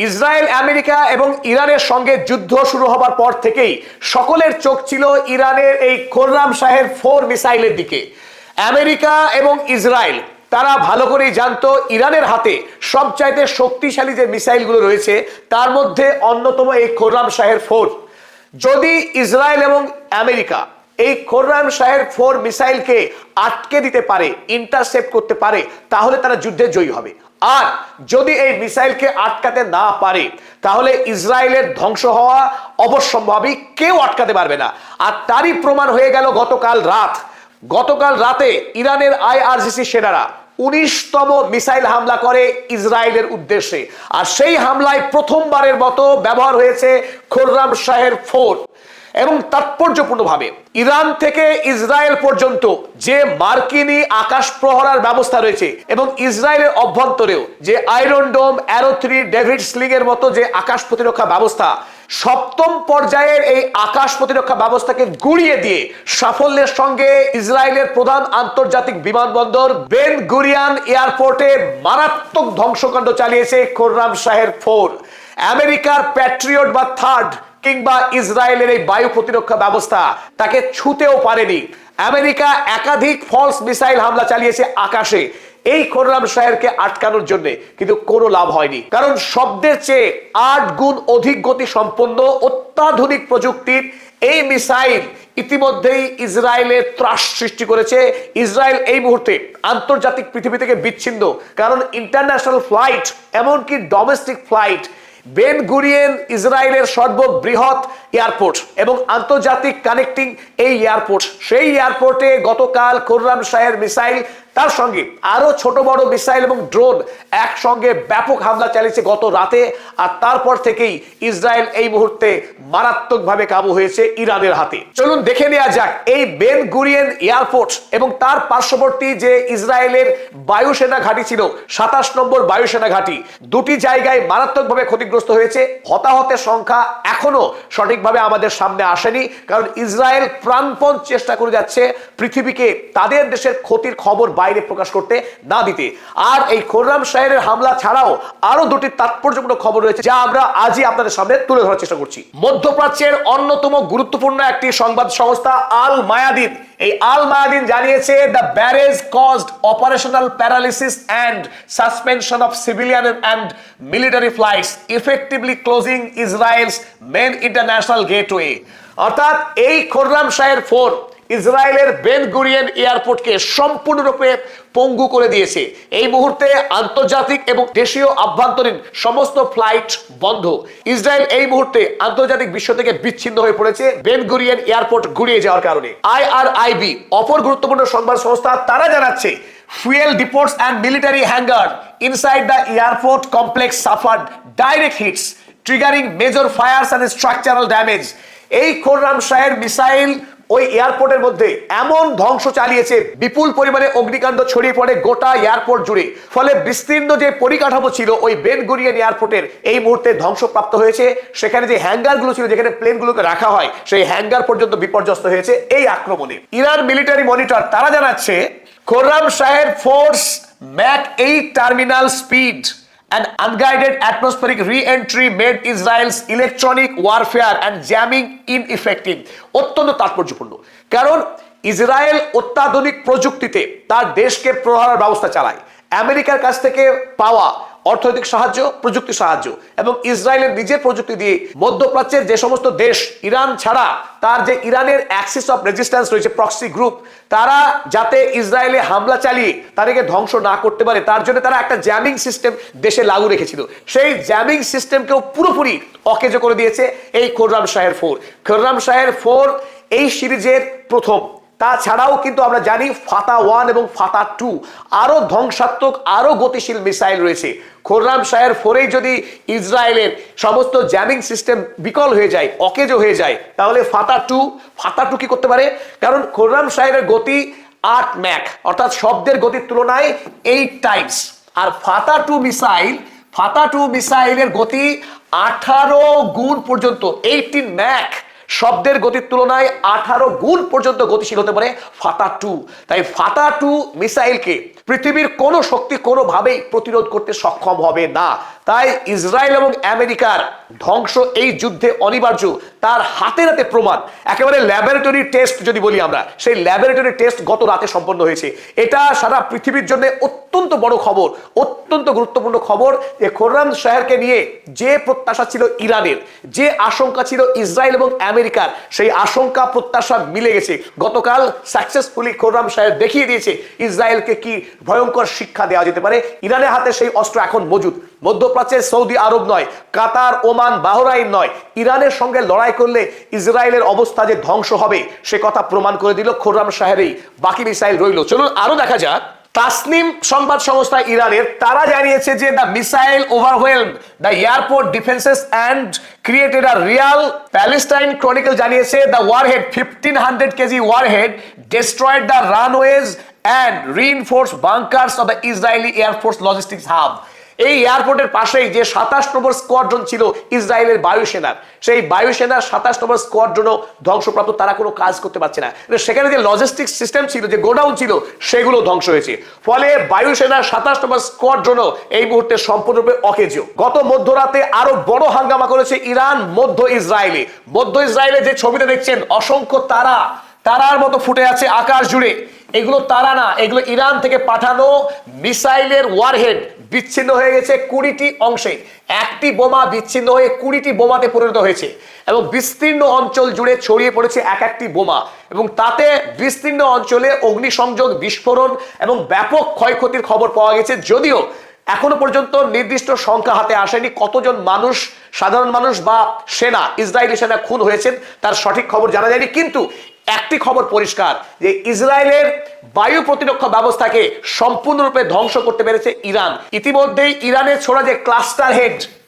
Israel, America এবং ইরানের সঙ্গে যুদ্ধ শুরু হবার পর থেকেই সকলের চোখ ছিল ইরানের এই খোররাম শাহের 4 মিসাইলের দিকে। আমেরিকা এবং ইসরায়েল তারা ভালো করেই জানতো ইরানের হাতে সবচাইতে শক্তিশালী যে মিসাইলগুলো রয়েছে তার মধ্যে অন্যতম এই খোররাম শাহের 4। যদি ইসরায়েল এবং আমেরিকা এই খোররাম শাহের 4 মিসাইলকে আটকে দিতে পারে, ইন্টারসেপ্ট করতে পারে, তাহলে তারা যুদ্ধে জয়ী হবে। আর যদি এই মিসাইলকে আটকাতে না পারে তাহলে ইসরায়েলের ধ্বংস হওয়া অবশ্যম্ভাবী, কেউ আটকাতে পারবে না। আর তারই প্রমাণ হয়ে গেল গতকাল রাতে ইরানের IRGC সেনারা 19তম মিসাইল হামলা করে ইসরায়েলের উদ্দেশ্যে। আর সেই হামলায় প্রথমবারের মতো ব্যবহার হয়েছে খোররাম শাহের 4। এবং তাৎপর্যপূর্ণভাবে ইরান থেকে ইসরায়েল পর্যন্ত যে মার্কিনী আকাশ প্রহরার ব্যবস্থা রয়েছে এবং ইসরায়েলের অভ্যন্তরেও যে আয়রন ডোম, অ্যারো 3, ডেভিড স্লিং এর মতো যে আকাশ প্রতিরক্ষা ব্যবস্থা, 7ম পর্যায়ের এই আকাশ প্রতিরক্ষা ব্যবস্থাকে গুড়িয়ে দিয়ে সাফল্যের সঙ্গে ইসরায়েলের প্রধান আন্তর্জাতিক বিমানবন্দর বেন গুরিয়ান এয়ারপোর্টে মারাত্মক ধ্বংসকাণ্ড চালিয়েছে খোররাম শাহের 4। আমেরিকার প্যাট্রিয়ট বা থার্ড কিংবা ইসরায়েলের এই বায়ু প্রতিরক্ষা ব্যবস্থা তাকে ছুঁতেও পারেনি। আমেরিকা একাধিক ফলস মিসাইল হামলা চালিয়েছে আকাশে এই খোররাম শাহেরকে আটকানোর জন্য, কিন্তু কোনো লাভ হয়নি। কারণ শব্দের চেয়ে 8 গুণ অধিক গতি সম্পন্ন অত্যাধুনিক প্রযুক্তির এই মিসাইল ইতিমধ্যেই ইসরায়েলের ত্রাস সৃষ্টি করেছে। ইসরায়েল এই মুহূর্তে আন্তর্জাতিক পৃথিবী থেকে বিচ্ছিন্ন, কারণ ইন্টারন্যাশনাল ফ্লাইট, এমনকি ডোমেস্টিক ফ্লাইট, বেন গুরিয়েন ইসরায়েলের সর্ববৃহৎ এয়ারপোর্ট এবং আন্তর্জাতিক কানেক্টিং এই এয়ারপোর্ট, সেই এয়ারপোর্টে গতকাল খোররাম শাহের মিসাইল, তার সঙ্গে আরো ছোট বড় মিসাইল এবং ড্রোন একসঙ্গে ব্যাপক হামলা চালিয়েছে গত রাতে। আর তারপর থেকেই ইসরায়েল এই মুহূর্তে মারাত্মকভাবে কাবু হয়েছে ইরানের হাতে। চলুন দেখে নেওয়া যাক এই বেন গুরিয়েন এয়ারপোর্ট এবং তার পার্শ্ববর্তী যে ইসরায়েলের বায়ুসেনা ঘাঁটি ছিল, 27 নম্বর বায়ুসেনা ঘাঁটি, দুটি জায়গায় মারাত্মকভাবে ক্ষতিগ্রস্ত হয়েছে। হতাহতের সংখ্যা এখনো সঠিকভাবে আমাদের সামনে আসেনি, কারণ ইসরায়েল প্রাণপণ চেষ্টা করে যাচ্ছে পৃথিবীকে তাদের দেশের ক্ষতির খবর বাইরে প্রকাশ করতে না দিতে। আর এই খোররাম শাহের হামলা ছাড়াও আরো দুটি তাৎপর্যপূর্ণ খবর রয়েছে যা আমরা আজই আপনাদের সামনে তুলে ধরার চেষ্টা করছি। মধ্যপ্রাচ্যের অন্যতম গুরুত্বপূর্ণ একটি সংবাদ সংস্থা আল মায়াদিন, এই আল মায়াদিন জানিয়েছে the barrage caused operational paralysis and suspension of civilian and military flights effectively closing Israel's main international gateway. অর্থাৎ এই খোররাম শাহের 4 ইসরায়েলের বেন গুরিয়েন এয়ারপোর্টকে সম্পূর্ণরূপে পঙ্গু করে দিয়েছে। এই মুহূর্তে আন্তর্জাতিক এবং দেশীয় আভ্যন্তরীণ সমস্ত ফ্লাইট বন্ধ। ইসরায়েল এই মুহূর্তে আন্তর্জাতিক বিশ্ব থেকে বিচ্ছিন্ন হয়ে পড়েছে বেন গুরিয়েন এয়ারপোর্ট গুড়িয়ে যাওয়ার কারণে। IRIB, অপর গুরুত্বপূর্ণ সংবাদ সংস্থা, তারা জানাচ্ছে fuel depots and military hangar inside the airport complex suffered direct hits triggering major fires and structural damage। এই খোররাম শাহের মিসাইল ওই এয়ারপোর্টের মধ্যে এমন ধ্বংস চালিয়েছে, বিপুল পরিমাণে অগ্নিকাণ্ড ছড়িয়ে পড়ে গোটা এয়ারপোর্ট জুড়ে। ফলে বিস্তীর্ণ যে পরিকাঠামো ছিল ওই বেন গুরিয়েন এয়ারপোর্টের এই মুহূর্তে ধ্বংসপ্রাপ্ত হয়েছে। সেখানে যে হ্যাঙ্গারগুলো ছিল, যেখানে প্লেনগুলোকে রাখা হয়, সেই হ্যাঙ্গার পর্যন্ত বিপর্যস্ত হয়েছে এই আক্রমণে। ইরান মিলিটারি মনিটর তারা জানাচ্ছে খোররাম শাহের force Mac 8 terminal speed and unguided atmospheric re-entry made Israel's electronic warfare and jamming ineffective। অত্যন্ত তাৎপর্যপূর্ণ, কারণ ইসরায়েল অত্যাধুনিক প্রযুক্তিতে তার দেশকে প্রহারের ব্যবস্থা চালায়। আমেরিকার কাছ থেকে পাওয়া অর্থনৈতিক সাহায্য, প্রযুক্তি সাহায্য এবং ইসরায়েলের নিজের প্রযুক্তি দিয়ে মধ্যপ্রাচ্যের যে সমস্ত দেশ, ইরান ছাড়া তার যে ইরানের অ্যাক্সিস অফ রেজিস্ট্যান্স রয়েছে, প্রক্সি গ্রুপ, তারা যাতে ইসরায়েলে হামলা চালিয়ে তাদেরকে ধ্বংস না করতে পারে তার জন্য তারা একটা জ্যামিং সিস্টেম দেশে লাগু রেখেছিল। সেই জ্যামিং সিস্টেমকেও পুরোপুরি অকেজো করে দিয়েছে এই খোররাম শাহের 4। খোররাম শাহের 4 এই সিরিজের প্রথম। তাছাড়াও কিন্তু আমরা জানি ফাতা 1 এবং ফাতা 2 আরো ধ্বংসাত্মক, আরো গতিশীল মিসাইল রয়েছে। খোররাম শাহের 4 যদি ইসরায়েলের সমস্ত জ্যামিং সিস্টেম বিকল হয়ে যায়, অকেজো হয়ে যায়, তাহলে ফাতা 2 কি করতে পারে? কারণ খোররাম শাহের গতি 8 ম্যাক, অর্থাৎ শব্দের গতির তুলনায় 8 টাইমস। আর ফাতা 2 মিসাইলের গতি 18 গুণ পর্যন্ত, 18 ম্যাক, শব্দের গতির তুলনায় 18 গুণ পর্যন্ত গতিশীল হতে পারে ফাতা 2। তাই ফাতা 2 মিসাইলকে পৃথিবীর কোনো শক্তি কোনোভাবেই প্রতিরোধ করতে সক্ষম হবে না। তাই ইসরায়েল এবং আমেরিকার ধ্বংস এই যুদ্ধে অনিবার্য, তার হাতে হাতে প্রমাণ। একেবারে ল্যাবরেটরি টেস্ট যদি বলি আমরা, সেই ল্যাবরেটরি টেস্ট গত রাতে সম্পন্ন হয়েছে। এটা সারা পৃথিবীর জন্য অত্যন্ত বড় খবর, অত্যন্ত গুরুত্বপূর্ণ খবর যে খোররাম শাহকে নিয়ে যে প্রত্যাশা ছিল ইরানের, যে আশঙ্কা ছিল ইসরায়েল এবং আমেরিকার, সেই আশঙ্কা প্রত্যাশা মিলে গেছে। গতকাল সাকসেসফুলি খোররাম শাহ দেখিয়ে দিয়েছে ইসরায়েলকে কি ভয়ঙ্কর শিক্ষা দেওয়া যেতে পারে। ইরানের হাতে সেই অস্ত্র এখন মজুদ। মধ্যপ্রাচ্যে সৌদি আরব নয়, কাতার, ওমান, বাহরাইন নয়, ইরানের সঙ্গে লড়াই করলে ইসরায়েলের অবস্থা যে ধ্বংস হবে সে কথা প্রমাণ করে দিল খোররাম শাহের এই বাকি মিসাইল রইল। চলুন আরো দেখা যাক। তাসনিম সংবাদ সংস্থা ইরানের, তারা জানিয়েছে যে the missile overwhelmed the airport defences and created a real. Palestine Chronicle জানিয়েছে the warhead 1500 KG warhead destroyed the runways and reinforce bunkers of the Israeli air force logistics hub. এই এয়ারপোর্টের পাশেই যে 27 নম্বর স্কোয়াড্রন ছিল ইসরায়েলের বায়ুসেনার, সেই বায়ুসেনার 27 নম্বর স্কোয়াড্রনও ধ্বংসপ্রাপ্ত, তারা কোনো কাজ করতে পারছে না। সেখানে যে লজিস্টিক সিস্টেম ছিল, যে গোডাউন ছিল, সেগুলো ধ্বংস হয়েছে। ফলে বায়ুসেনার 27 নম্বর স্কোয়াড্রনও এই মুহূর্তে সম্পূর্ণরূপে অকেজো। গত মধ্যরাতে আরো বড় হাঙ্গামা করেছে ইরান মধ্য ইসরায়েলে। মধ্য ইসরায়েলে যে ছবিটা দেখছেন, অসংখ্য তারার মতো ফুটে আছে আকাশ জুড়ে। এগুলো তারা না, এগুলো ইরান থেকে পাঠানো মিসাইলের ওয়ারহেড বিচ্ছিন্ন হয়ে গেছে 20টি অংশে। একটি বোমা বিচ্ছিন্ন হয়ে 20টি বোমাতে পরিণত হয়েছে এবং বিস্তীর্ণ অঞ্চল জুড়ে ছড়িয়ে পড়েছে এক একটি বোমা, এবং তাতে বিস্তীর্ণ অঞ্চলে অগ্নিসংযোগ, বিস্ফোরণ এবং ব্যাপক ক্ষয়ক্ষতির খবর পাওয়া গেছে। যদিও এখনো পর্যন্ত নির্দিষ্ট সংখ্যা হাতে আসেনি, কতজন মানুষ, সাধারণ মানুষ বা সেনা, ইসরায়েলি সেনা খুন হয়েছেন তার সঠিক খবর জানা যায়নি। কিন্তু একটি খবর পরিষ্কার যে ইসরায়েলের বায়ু প্রতিরক্ষা ব্যবস্থাকে সম্পূর্ণরূপে ধ্বংস করতে পেরেছে ইরান। ইতিমধ্যেই ইরানের ছোড়া যে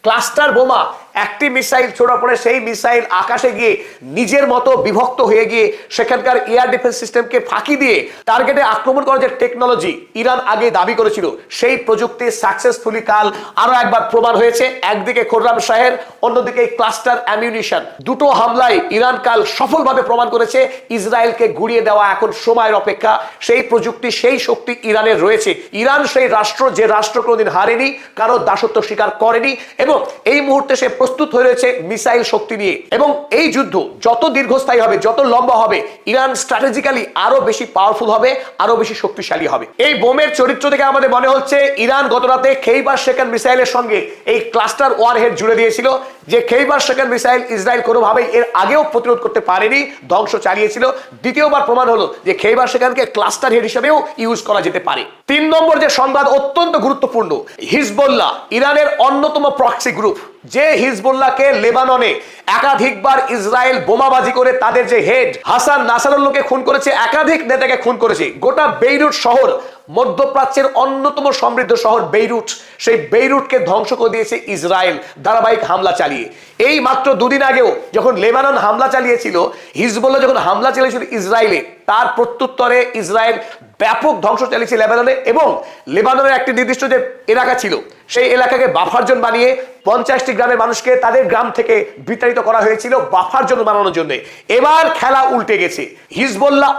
ক্লাস্টার বোমা, একটি মিসাইল ছোড়ার পরে সেই মিসাইল আকাশে গিয়ে নিজের মতো বিভক্ত হয়ে গিয়ে সেখানকার এয়ার ডিফেন্স সিস্টেমকে ফাঁকি দিয়ে টার্গেটে আক্রমণ করার যে টেকনোলজি ইরান আগে দাবি করেছিল, সেই প্রযুক্তি সাকসেসফুলি কাল আরো একবার প্রমাণ হয়েছে। একদিকে খোররাম শাহের, অন্যদিকে ক্লাস্টার অ্যামিউনিশন, দুটো হামলায় ইরান কাল সফলভাবে প্রমাণ করেছে ইসরায়েলকে গুড়িয়ে দেওয়া এখন সময়ের অপেক্ষা। সেই প্রযুক্তি, সেই শক্তি ইরানের রয়েছে। ইরান সেই রাষ্ট্র, যে রাষ্ট্র কোনোদিন হারেনি, কারো দাসত্ব স্বীকার করেনি, এবং এই মুহূর্তে সে প্রস্তুত হয়ে রয়েছে মিসাইল শক্তি নিয়ে। এবং এই যুদ্ধ যত দীর্ঘস্থায়ী হবে, যত লম্বা হবে, ইরান স্ট্র্যাটেজিক্যালি আরো বেশি পাওয়ারফুল হবে, আরো বেশি শক্তিশালী হবে। এই বোমের চরিত্র থেকে আমাদের মনে হচ্ছে ইরান গত রাতে খেইবার সেকেন্ড মিসাইলের সঙ্গে এই ক্লাস্টার ওয়ারহেড জুড়ে দিয়েছিল, যে খেইবার সেকেন্ড মিসাইল ইসরায়েল কোনোভাবেই এর আগেও প্রতিরোধ করতে পারেনি, ধ্বংস চালিয়েছিল। দ্বিতীয়বার প্রমাণ হলো যে খেইবার সেকেন্ডকে ক্লাস্টার হেড হিসেবেও ইউজ করা যেতে পারে। 3 নম্বর যে সংবাদ অত্যন্ত গুরুত্বপূর্ণ, হিজবুল্লাহ, ইরানের অন্যতম প্রক্সি গ্রুপ, যে হিজবুল্লাহকে লেবাননে একাধিকবার ইসরায়েল বোমাবাজি করে তাদের যে হেড হাসান নাসারুল্লাহকে খুন করেছে, একাধিক নেতাকে খুন করেছে। গোটা বেইরুট শহর, মধ্যপ্রাচ্যের অন্যতম সমৃদ্ধ শহর বেইরুট, সেই বেইরুটকে ধ্বংস করে দিয়েছে ইসরায়েল ধারাবাহিক হামলা চালিয়ে। এই মাত্র 2 দিন আগেও যখন লেবানন হামলা চালিয়েছিল, হিজবুল্লাহ যখন হামলা চালিয়েছিল ইসরায়েলে, তার প্রত্যুত্তরে ইসরায়েল ব্যাপক ধ্বংস চালিয়েছে লেবাননে। এবং লেবাননের একটি নির্দিষ্ট যে এলাকা ছিল, সেই এলাকাকে বাফার জোন বানিয়ে 50টি গ্রামের মানুষকে তাদের গ্রাম থেকে বিতাড়িত করা হয়েছিল বাফার জোন বানানোর জন্য। এবার খেলা উল্টে গেছে। হিজবুল্লাহ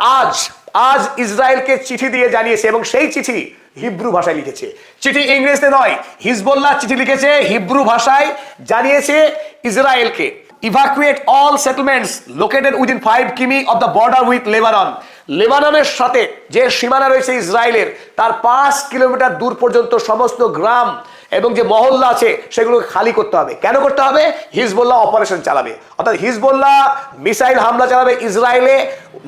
আজ ইসরায়েলকে চিঠি দিয়ে জানিয়েছে, এবং সেই চিঠি হিব্রু ভাষায় লিখেছে, চিঠি ইংরেজিতে নয়। হিজবুল্লাহ চিঠি লিখেছে হিব্রু ভাষায়, জানিয়েছে ইসরায়েলকে, evacuate all settlements located within 5 কিমি of the border with Lebanon। লেবাননের সাথে যে সীমানা রয়েছে ইসরায়েলের, তার 5 কিলোমিটার দূর পর্যন্ত সমস্ত গ্রাম এবং যে মহল্লা আছে সেগুলোকে খালি করতে হবে। কেন করতে হবে? হিজবুল্লাহ অপারেশন চালাবে, অর্থাৎ হিজবুল্লাহ মিসাইল হামলা চালাবে ইসরায়েলে,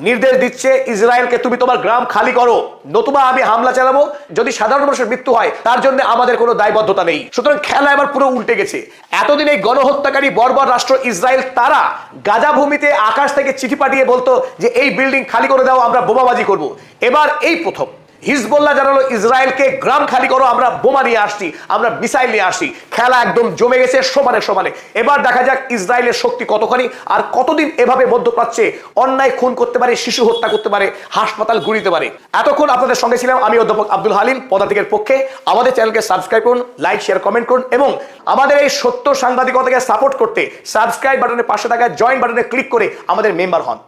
নির্দেশ দিচ্ছে ইসরায়েলকে তুমি তোমার গ্রাম খালি করো, নতুবা আমি হামলা চালাবো। যদি সাধারণ মানুষের মৃত্যু হয় তার জন্য আমাদের কোনো দায়বদ্ধতা নেই। সুতরাং খেলা এবার পুরো উল্টে গেছে। এতদিন এই গণহত্যাকারী বর্বর রাষ্ট্র ইসরায়েল, তারা গাজা ভূমিতে আকাশ থেকে চিঠি পাঠিয়ে বলতো যে এই বিল্ডিং খালি করে দাও, আমরা বোমাবাজি করব। এবার এই প্রথম হিজবুল্লাহ জানালো ইসরায়েলকে গ্রাম খালি করো, আমরা বোমা নিয়ে আসছি, আমরা মিসাইল নিয়ে আসছি। খেলা একদম জমে গেছে সমানে সমানে। এবার দেখা যাক ইসরায়েলের শক্তি কতখানি, আর কতদিন এভাবে মধ্যপ্রাচ্যে অন্যায় খুন করতে পারে, শিশু হত্যা করতে পারে, হাসপাতাল গুড়িতে পারে। এতক্ষণ আপনাদের সঙ্গে ছিলাম আমি অধ্যাপক আব্দুল হালিম, পদাতিকের পক্ষে। আমাদের চ্যানেলকে সাবস্ক্রাইব করুন, লাইক, শেয়ার, কমেন্ট করুন, এবং আমাদের এই সত্য সাংবাদিকতাকে সাপোর্ট করতে সাবস্ক্রাইব বাটনের পাশে থাকা জয়েন বাটনে ক্লিক করে আমাদের মেম্বার হন।